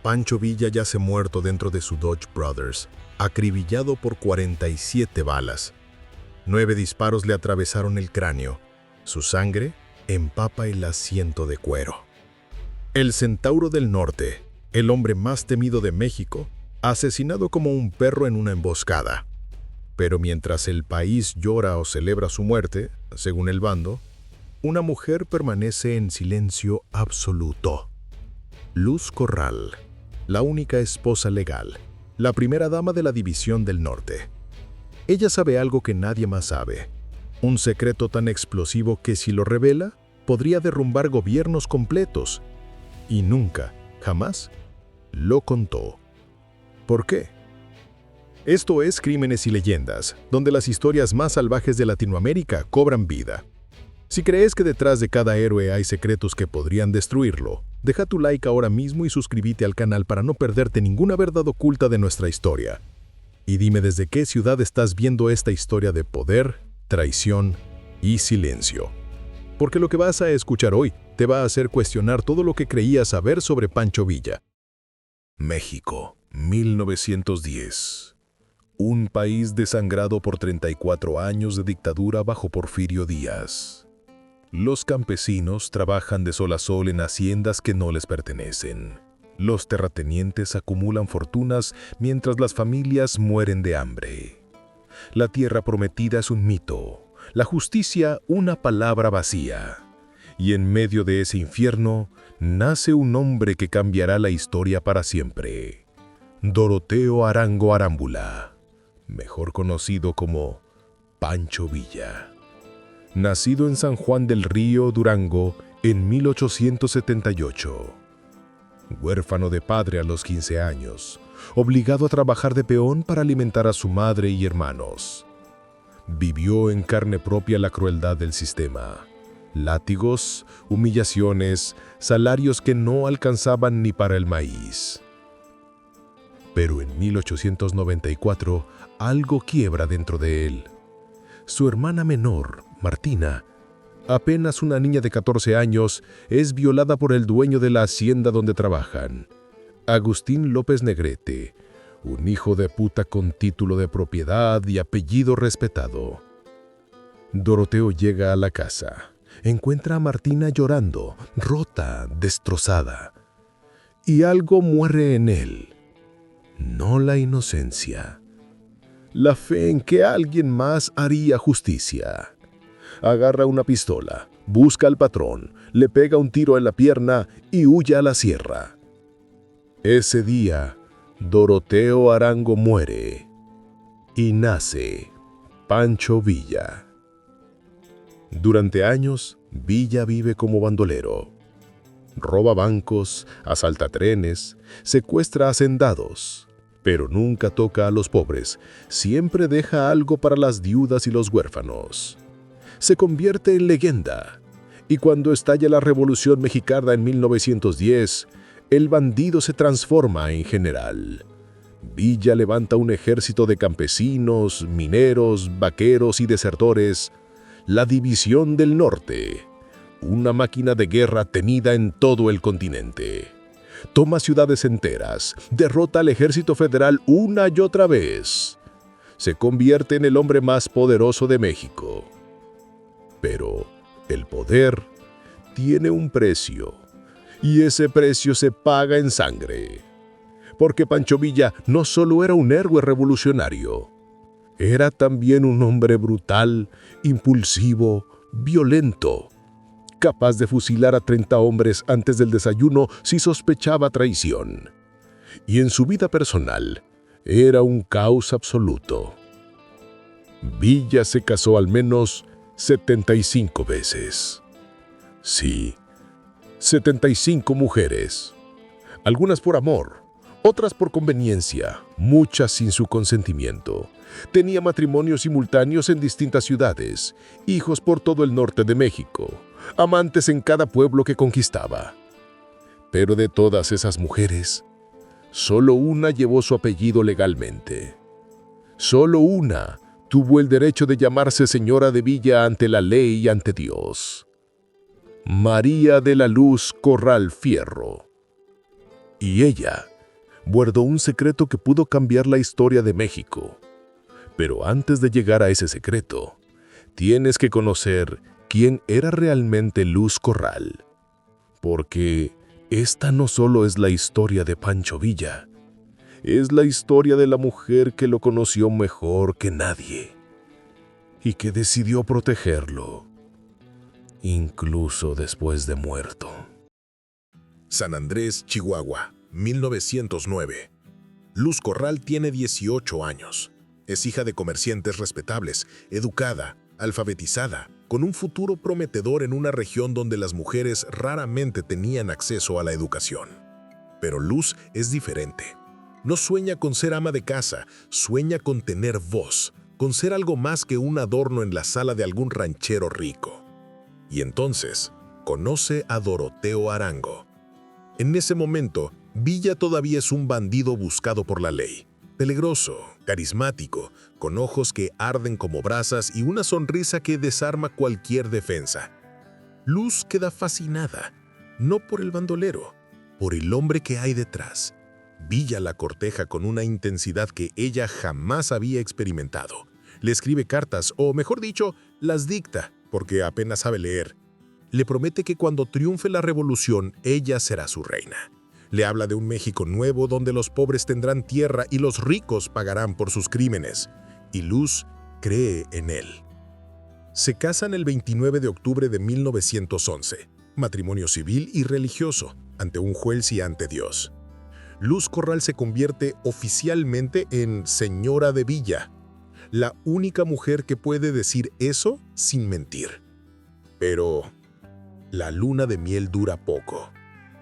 Pancho Villa yace muerto dentro de su Dodge Brothers, acribillado por 47 balas. 9 disparos le atravesaron el cráneo. Su sangre empapa el asiento de cuero. El Centauro del Norte, el hombre más temido de México, asesinado como un perro en una emboscada. Pero mientras el país llora o celebra su muerte, según el bando, una mujer permanece en silencio absoluto. Luz Corral, la única esposa legal, la primera dama de la División del Norte. Ella sabe algo que nadie más sabe, un secreto tan explosivo que si lo revela, podría derrumbar gobiernos completos. Y nunca, jamás, lo contó. ¿Por qué? Esto es Crímenes y Leyendas, donde las historias más salvajes de Latinoamérica cobran vida. Si crees que detrás de cada héroe hay secretos que podrían destruirlo, deja tu like ahora mismo y suscríbete al canal para no perderte ninguna verdad oculta de nuestra historia. Y dime desde qué ciudad estás viendo esta historia de poder, traición y silencio. Porque lo que vas a escuchar hoy te va a hacer cuestionar todo lo que creías saber sobre Pancho Villa. México, 1910. Un país desangrado por 34 años de dictadura bajo Porfirio Díaz. Los campesinos trabajan de sol a sol en haciendas que no les pertenecen. Los terratenientes acumulan fortunas mientras las familias mueren de hambre. La tierra prometida es un mito, la justicia una palabra vacía. Y en medio de ese infierno nace un hombre que cambiará la historia para siempre. Doroteo Arango Arámbula, mejor conocido como Pancho Villa. Nacido en San Juan del Río, Durango, en 1878. Huérfano de padre a los 15 años, obligado a trabajar de peón para alimentar a su madre y hermanos. Vivió en carne propia la crueldad del sistema. Látigos, humillaciones, salarios que no alcanzaban ni para el maíz. Pero en 1894, algo quiebra dentro de él. Su hermana menor, Martina, apenas una niña de 14 años, es violada por el dueño de la hacienda donde trabajan, Agustín López Negrete, un hijo de puta con título de propiedad y apellido respetado. Doroteo llega a la casa, encuentra a Martina llorando, rota, destrozada, y algo muere en él. No la inocencia, la fe en que alguien más haría justicia. Agarra una pistola, busca al patrón, le pega un tiro en la pierna y huye a la sierra. Ese día, Doroteo Arango muere y nace Pancho Villa. Durante años, Villa vive como bandolero. Roba bancos, asalta trenes, secuestra hacendados. Pero nunca toca a los pobres, siempre deja algo para las viudas y los huérfanos. Se convierte en leyenda, y cuando estalla la Revolución Mexicana en 1910, el bandido se transforma en general. Villa levanta un ejército de campesinos, mineros, vaqueros y desertores, la División del Norte, una máquina de guerra temida en todo el continente. Toma ciudades enteras, derrota al ejército federal una y otra vez. Se convierte en el hombre más poderoso de México. Pero el poder tiene un precio, y ese precio se paga en sangre. Porque Pancho Villa no solo era un héroe revolucionario, era también un hombre brutal, impulsivo, violento, capaz de fusilar a 30 hombres antes del desayuno si sospechaba traición. Y en su vida personal, era un caos absoluto. Villa se casó al menos 75 veces. Sí, 75 mujeres. Algunas por amor, otras por conveniencia, muchas sin su consentimiento. Tenía matrimonios simultáneos en distintas ciudades, hijos por todo el norte de México, amantes en cada pueblo que conquistaba. Pero de todas esas mujeres, solo una llevó su apellido legalmente. Solo una tuvo el derecho de llamarse señora de Villa ante la ley y ante Dios. María de la Luz Corral Fierro. Y ella guardó un secreto que pudo cambiar la historia de México. Pero antes de llegar a ese secreto, tienes que conocer quién era realmente Luz Corral. Porque esta no solo es la historia de Pancho Villa, es la historia de la mujer que lo conoció mejor que nadie y que decidió protegerlo, incluso después de muerto. San Andrés, Chihuahua, 1909. Luz Corral tiene 18 años. Es hija de comerciantes respetables, educada, alfabetizada, con un futuro prometedor en una región donde las mujeres raramente tenían acceso a la educación. Pero Luz es diferente. No sueña con ser ama de casa, sueña con tener voz, con ser algo más que un adorno en la sala de algún ranchero rico. Y entonces, conoce a Doroteo Arango. En ese momento, Villa todavía es un bandido buscado por la ley. Peligroso, carismático, con ojos que arden como brasas y una sonrisa que desarma cualquier defensa. Luz queda fascinada, no por el bandolero, por el hombre que hay detrás. Villa la corteja con una intensidad que ella jamás había experimentado. Le escribe cartas, o mejor dicho, las dicta, porque apenas sabe leer. Le promete que cuando triunfe la revolución, ella será su reina. Le habla de un México nuevo donde los pobres tendrán tierra y los ricos pagarán por sus crímenes. Y Luz cree en él. Se casan el 29 de octubre de 1911, matrimonio civil y religioso, ante un juez y ante Dios. Luz Corral se convierte oficialmente en señora de Villa, la única mujer que puede decir eso sin mentir. Pero la luna de miel dura poco,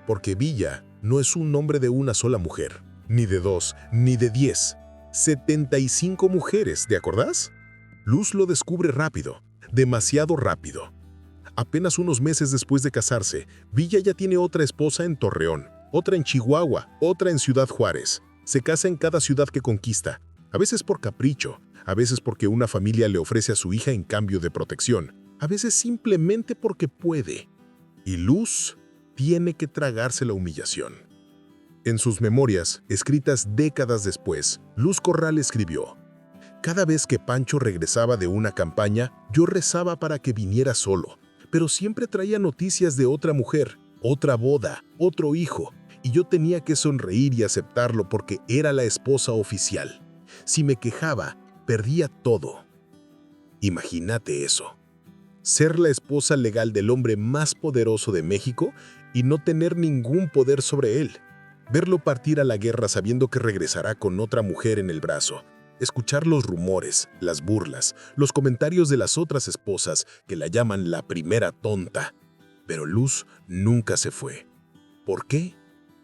porque Villa no es un nombre de una sola mujer, ni de 2, ni de 10, 75 mujeres, ¿te acordás? Luz lo descubre rápido, demasiado rápido. Apenas unos meses después de casarse, Villa ya tiene otra esposa en Torreón, otra en Chihuahua, otra en Ciudad Juárez. Se casa en cada ciudad que conquista, a veces por capricho, a veces porque una familia le ofrece a su hija en cambio de protección, a veces simplemente porque puede. Y Luz tiene que tragarse la humillación. En sus memorias, escritas décadas después, Luz Corral escribió: «Cada vez que Pancho regresaba de una campaña, yo rezaba para que viniera solo, pero siempre traía noticias de otra mujer, otra boda, otro hijo, y yo tenía que sonreír y aceptarlo porque era la esposa oficial. Si me quejaba, perdía todo». Imagínate eso. Ser la esposa legal del hombre más poderoso de México y no tener ningún poder sobre él. Verlo partir a la guerra sabiendo que regresará con otra mujer en el brazo. Escuchar los rumores, las burlas, los comentarios de las otras esposas que la llaman la primera tonta. Pero Luz nunca se fue. ¿Por qué?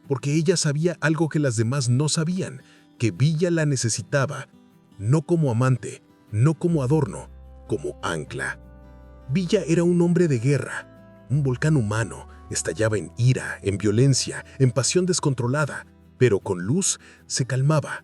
Porque ella sabía algo que las demás no sabían, que Villa la necesitaba, no como amante, no como adorno, como ancla. Villa era un hombre de guerra, un volcán humano, estallaba en ira, en violencia, en pasión descontrolada, pero con Luz se calmaba.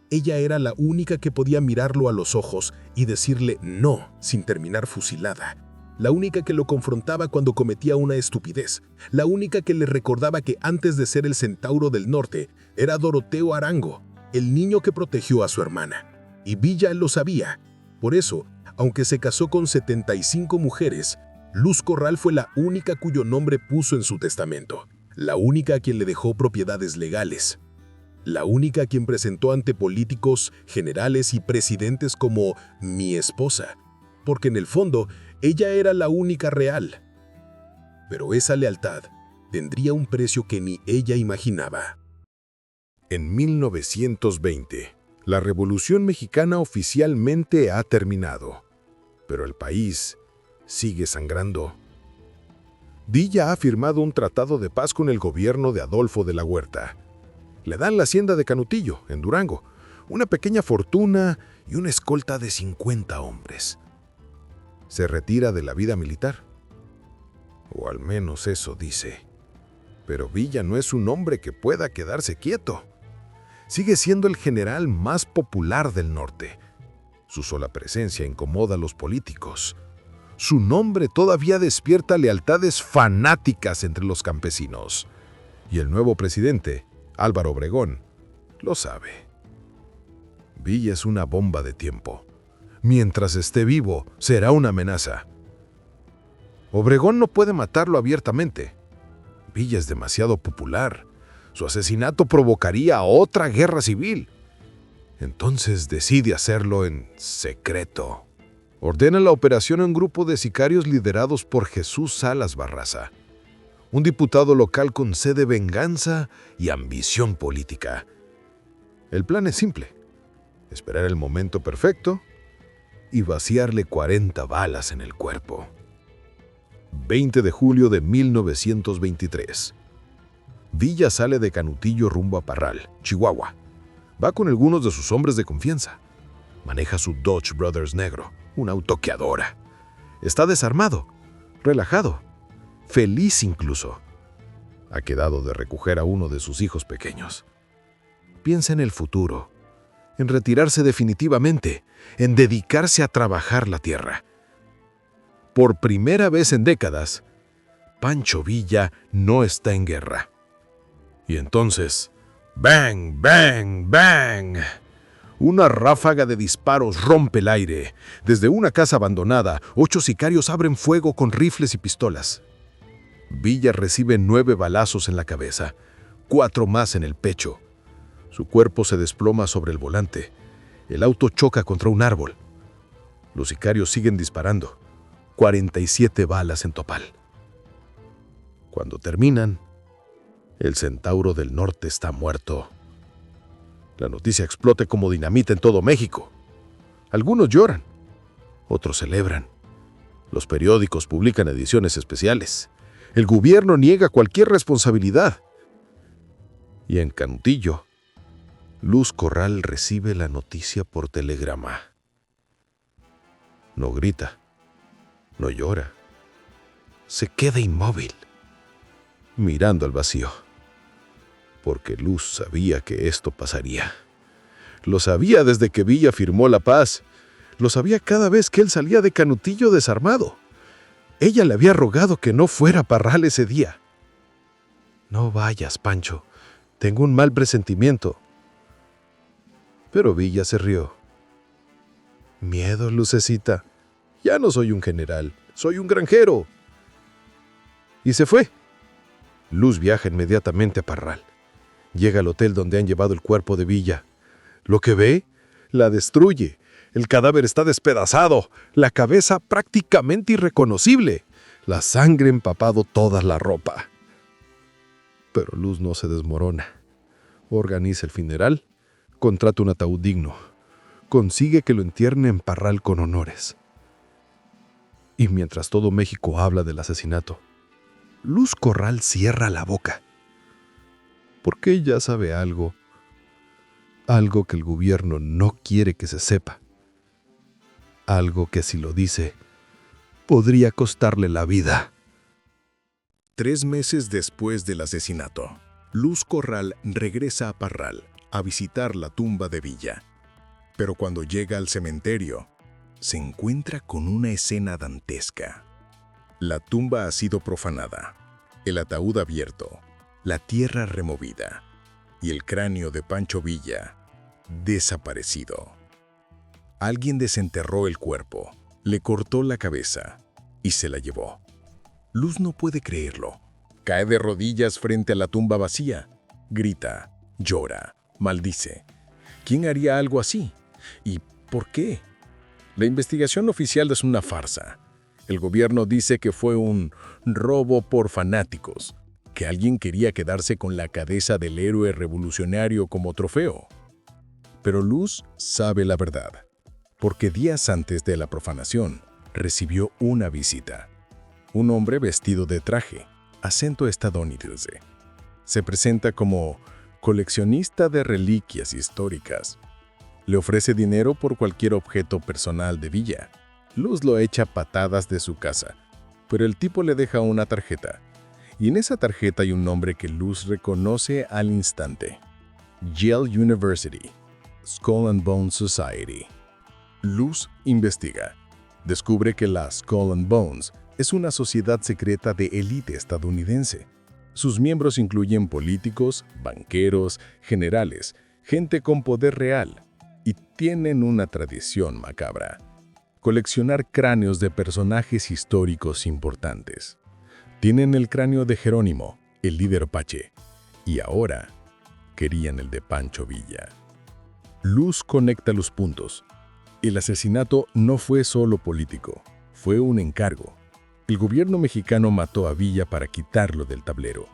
Ella era la única que podía mirarlo a los ojos y decirle no sin terminar fusilada. La única que lo confrontaba cuando cometía una estupidez. La única que le recordaba que antes de ser el Centauro del Norte, era Doroteo Arango, el niño que protegió a su hermana. Y Villa lo sabía. Por eso, aunque se casó con 75 mujeres, Luz Corral fue la única cuyo nombre puso en su testamento. La única a quien le dejó propiedades legales. La única a quien presentó ante políticos, generales y presidentes como mi esposa. Porque en el fondo, ella era la única real. Pero esa lealtad tendría un precio que ni ella imaginaba. En 1920, la Revolución Mexicana oficialmente ha terminado, pero el país sigue sangrando. Villa ha firmado un tratado de paz con el gobierno de Adolfo de la Huerta. Le dan la hacienda de Canutillo, en Durango, una pequeña fortuna y una escolta de 50 hombres. Se retira de la vida militar. O al menos eso dice. Pero Villa no es un hombre que pueda quedarse quieto. Sigue siendo el general más popular del norte. Su sola presencia incomoda a los políticos. Su nombre todavía despierta lealtades fanáticas entre los campesinos. Y el nuevo presidente, Álvaro Obregón, lo sabe. Villa es una bomba de tiempo. Mientras esté vivo, será una amenaza. Obregón no puede matarlo abiertamente. Villa es demasiado popular. Su asesinato provocaría otra guerra civil. Entonces decide hacerlo en secreto. Ordena la operación a un grupo de sicarios liderados por Jesús Salas Barraza, un diputado local con sed de venganza y ambición política. El plan es simple: esperar el momento perfecto y vaciarle 40 balas en el cuerpo. 20 de julio de 1923. Villa sale de Canutillo rumbo a Parral, Chihuahua. Va con algunos de sus hombres de confianza. Maneja su Dodge Brothers negro, un auto que adora. Está desarmado, relajado, feliz incluso. Ha quedado de recoger a uno de sus hijos pequeños. Piensa en el futuro, en retirarse definitivamente, en dedicarse a trabajar la tierra. Por primera vez en décadas, Pancho Villa no está en guerra. Y entonces, ¡bang, bang, bang! Una ráfaga de disparos rompe el aire. Desde una casa abandonada, 8 sicarios abren fuego con rifles y pistolas. Villa recibe 9 balazos en la cabeza, 4 más en el pecho. Su cuerpo se desploma sobre el volante. El auto choca contra un árbol. Los sicarios siguen disparando. 47 balas en total. Cuando terminan, el Centauro del Norte está muerto. La noticia explota como dinamita en todo México. Algunos lloran, otros celebran. Los periódicos publican ediciones especiales. El gobierno niega cualquier responsabilidad. Y en Canutillo, Luz Corral recibe la noticia por telegrama. No grita, no llora. Se queda inmóvil, mirando al vacío. Porque Luz sabía que esto pasaría. Lo sabía desde que Villa firmó la paz. Lo sabía cada vez que él salía de Canutillo desarmado. Ella le había rogado que no fuera a Parral ese día. «No vayas, Pancho. Tengo un mal presentimiento». Pero Villa se rió. «Miedo, Lucecita. Ya no soy un general, soy un granjero». Y se fue. Luz viaja inmediatamente a Parral. Llega al hotel donde han llevado el cuerpo de Villa. Lo que ve, la destruye. El cadáver está despedazado, la cabeza prácticamente irreconocible, la sangre empapado toda la ropa. Pero Luz no se desmorona. Organiza el funeral, contrata un ataúd digno, consigue que lo entierren en Parral con honores. Y mientras todo México habla del asesinato, Luz Corral cierra la boca. Porque ella sabe algo que el gobierno no quiere que se sepa. Algo que si lo dice, podría costarle la vida. 3 meses después del asesinato, Luz Corral regresa a Parral a visitar la tumba de Villa. Pero cuando llega al cementerio, se encuentra con una escena dantesca. La tumba ha sido profanada, el ataúd abierto, la tierra removida y el cráneo de Pancho Villa desaparecido. Alguien desenterró el cuerpo, le cortó la cabeza y se la llevó. Luz no puede creerlo. Cae de rodillas frente a la tumba vacía. Grita, llora, maldice. ¿Quién haría algo así? ¿Y por qué? La investigación oficial es una farsa. El gobierno dice que fue un robo por fanáticos, que alguien quería quedarse con la cabeza del héroe revolucionario como trofeo. Pero Luz sabe la verdad, porque días antes de la profanación recibió una visita. Un hombre vestido de traje, acento estadounidense. Se presenta como coleccionista de reliquias históricas. Le ofrece dinero por cualquier objeto personal de Villa. Luz lo echa a patadas de su casa, pero el tipo le deja una tarjeta. Y en esa tarjeta hay un nombre que Luz reconoce al instante. Yale University, Skull and Bones Society. Luz investiga. Descubre que la Skull and Bones es una sociedad secreta de élite estadounidense. Sus miembros incluyen políticos, banqueros, generales, gente con poder real, y tienen una tradición macabra: coleccionar cráneos de personajes históricos importantes. Tienen el cráneo de Jerónimo, el líder Apache, y ahora querían el de Pancho Villa. Luz conecta los puntos. El asesinato no fue solo político, fue un encargo. El gobierno mexicano mató a Villa para quitarlo del tablero,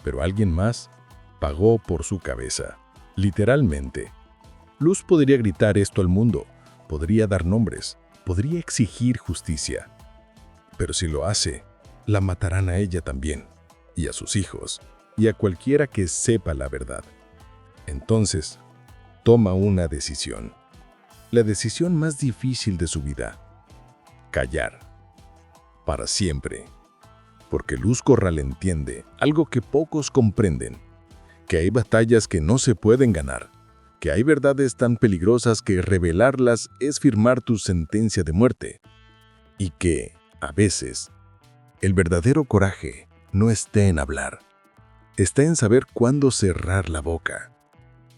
pero alguien más pagó por su cabeza, literalmente. Luz podría gritar esto al mundo, podría dar nombres, podría exigir justicia. Pero si lo hace, la matarán a ella también, y a sus hijos, y a cualquiera que sepa la verdad. Entonces, toma una decisión. La decisión más difícil de su vida: callar. Para siempre. Porque Luz Corral entiende algo que pocos comprenden: que hay batallas que no se pueden ganar, que hay verdades tan peligrosas que revelarlas es firmar tu sentencia de muerte, y que, a veces, el verdadero coraje no está en hablar, está en saber cuándo cerrar la boca.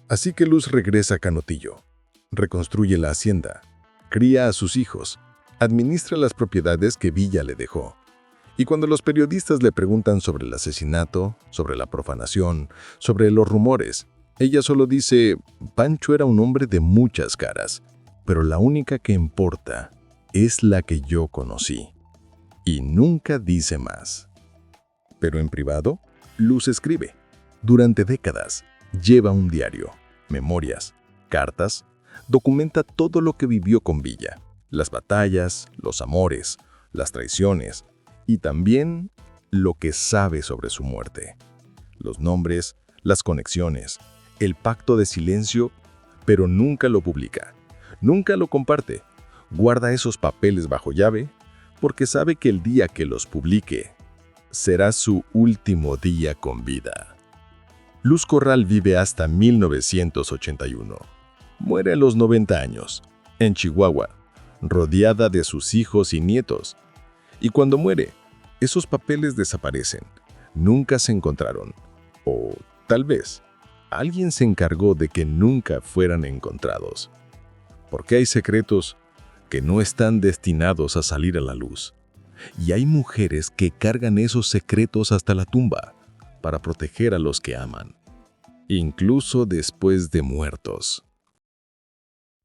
Así que Luz regresa a Canotillo, reconstruye la hacienda, cría a sus hijos, administra las propiedades que Villa le dejó. Y cuando los periodistas le preguntan sobre el asesinato, sobre la profanación, sobre los rumores, ella solo dice: Pancho era un hombre de muchas caras, pero la única que importa es la que yo conocí. Y nunca dice más. Pero en privado, Luz escribe. Durante décadas, lleva un diario, memorias, cartas, documenta todo lo que vivió con Villa, las batallas, los amores, las traiciones, y también lo que sabe sobre su muerte. Los nombres, las conexiones, el pacto de silencio, pero nunca lo publica, nunca lo comparte. Guarda esos papeles bajo llave porque sabe que el día que los publique será su último día con vida. Luz Corral vive hasta 1981. Muere a los 90 años, en Chihuahua, rodeada de sus hijos y nietos. Y cuando muere, esos papeles desaparecen. Nunca se encontraron. O, tal vez, alguien se encargó de que nunca fueran encontrados. Porque hay secretos que no están destinados a salir a la luz. Y hay mujeres que cargan esos secretos hasta la tumba para proteger a los que aman, incluso después de muertos.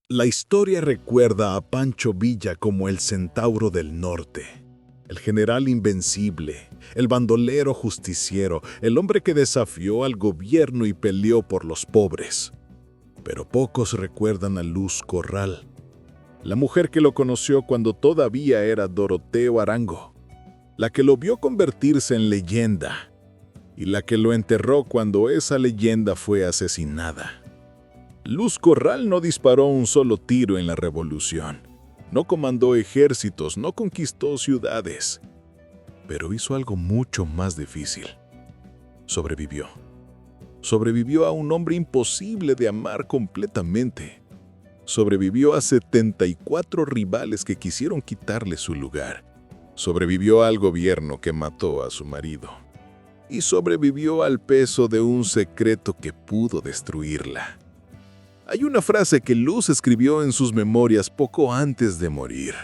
La historia recuerda a Pancho Villa como el centauro del norte, el general invencible, el bandolero justiciero, el hombre que desafió al gobierno y peleó por los pobres. Pero pocos recuerdan a Luz Corral, la mujer que lo conoció cuando todavía era Doroteo Arango, la que lo vio convertirse en leyenda y la que lo enterró cuando esa leyenda fue asesinada. Luz Corral no disparó un solo tiro en la revolución, no comandó ejércitos, no conquistó ciudades, pero hizo algo mucho más difícil. Sobrevivió. Sobrevivió a un hombre imposible de amar completamente. Sobrevivió a 74 rivales que quisieron quitarle su lugar. Sobrevivió al gobierno que mató a su marido. Y sobrevivió al peso de un secreto que pudo destruirla. Hay una frase que Luz escribió en sus memorias poco antes de morir.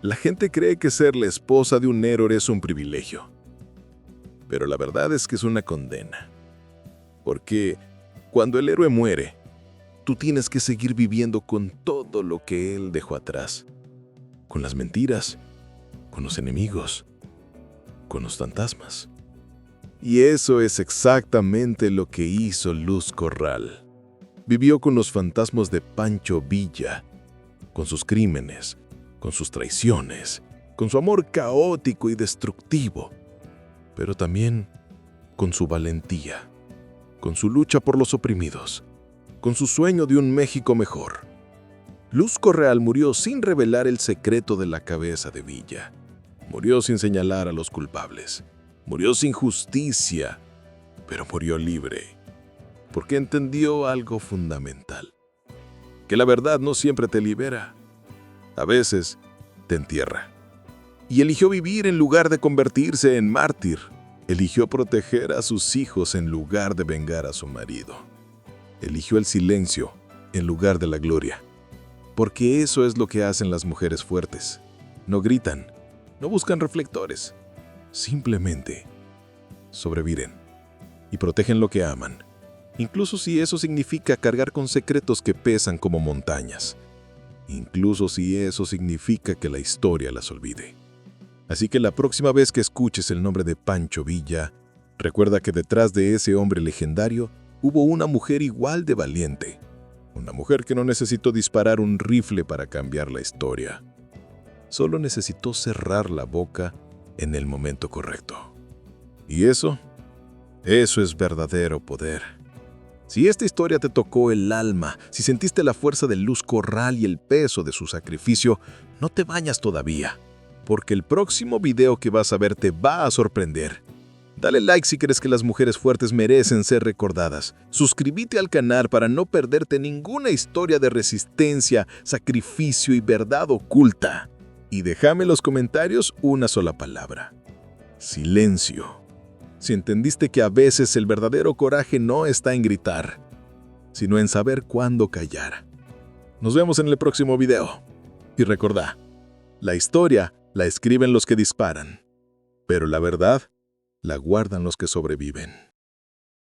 La gente cree que ser la esposa de un héroe es un privilegio. Pero la verdad es que es una condena. Porque cuando el héroe muere, tú tienes que seguir viviendo con todo lo que él dejó atrás. Con las mentiras, con los enemigos, con los fantasmas. Y eso es exactamente lo que hizo Luz Corral. Vivió con los fantasmas de Pancho Villa, con sus crímenes, con sus traiciones, con su amor caótico y destructivo, pero también con su valentía, con su lucha por los oprimidos, con su sueño de un México mejor. Luz Corral murió sin revelar el secreto de la cabeza de Villa. Murió sin señalar a los culpables. Murió sin justicia, pero murió libre, porque entendió algo fundamental: que la verdad no siempre te libera, a veces te entierra. Y eligió vivir en lugar de convertirse en mártir. Eligió proteger a sus hijos en lugar de vengar a su marido. Eligió el silencio en lugar de la gloria. Porque eso es lo que hacen las mujeres fuertes. No gritan, no buscan reflectores. Simplemente sobreviven y protegen lo que aman. Incluso si eso significa cargar con secretos que pesan como montañas. Incluso si eso significa que la historia las olvide. Así que la próxima vez que escuches el nombre de Pancho Villa, recuerda que detrás de ese hombre legendario hubo una mujer igual de valiente. Una mujer que no necesitó disparar un rifle para cambiar la historia. Solo necesitó cerrar la boca en el momento correcto. Y eso es verdadero poder. Si esta historia te tocó el alma, si sentiste la fuerza de Luz Corral y el peso de su sacrificio, no te bañas todavía, porque el próximo video que vas a ver te va a sorprender. Dale like si crees que las mujeres fuertes merecen ser recordadas. Suscríbete al canal para no perderte ninguna historia de resistencia, sacrificio y verdad oculta. Y déjame en los comentarios una sola palabra: silencio. Si entendiste que a veces el verdadero coraje no está en gritar, sino en saber cuándo callar. Nos vemos en el próximo video. Y recordá, la historia la escriben los que disparan, pero la verdad la guardan los que sobreviven.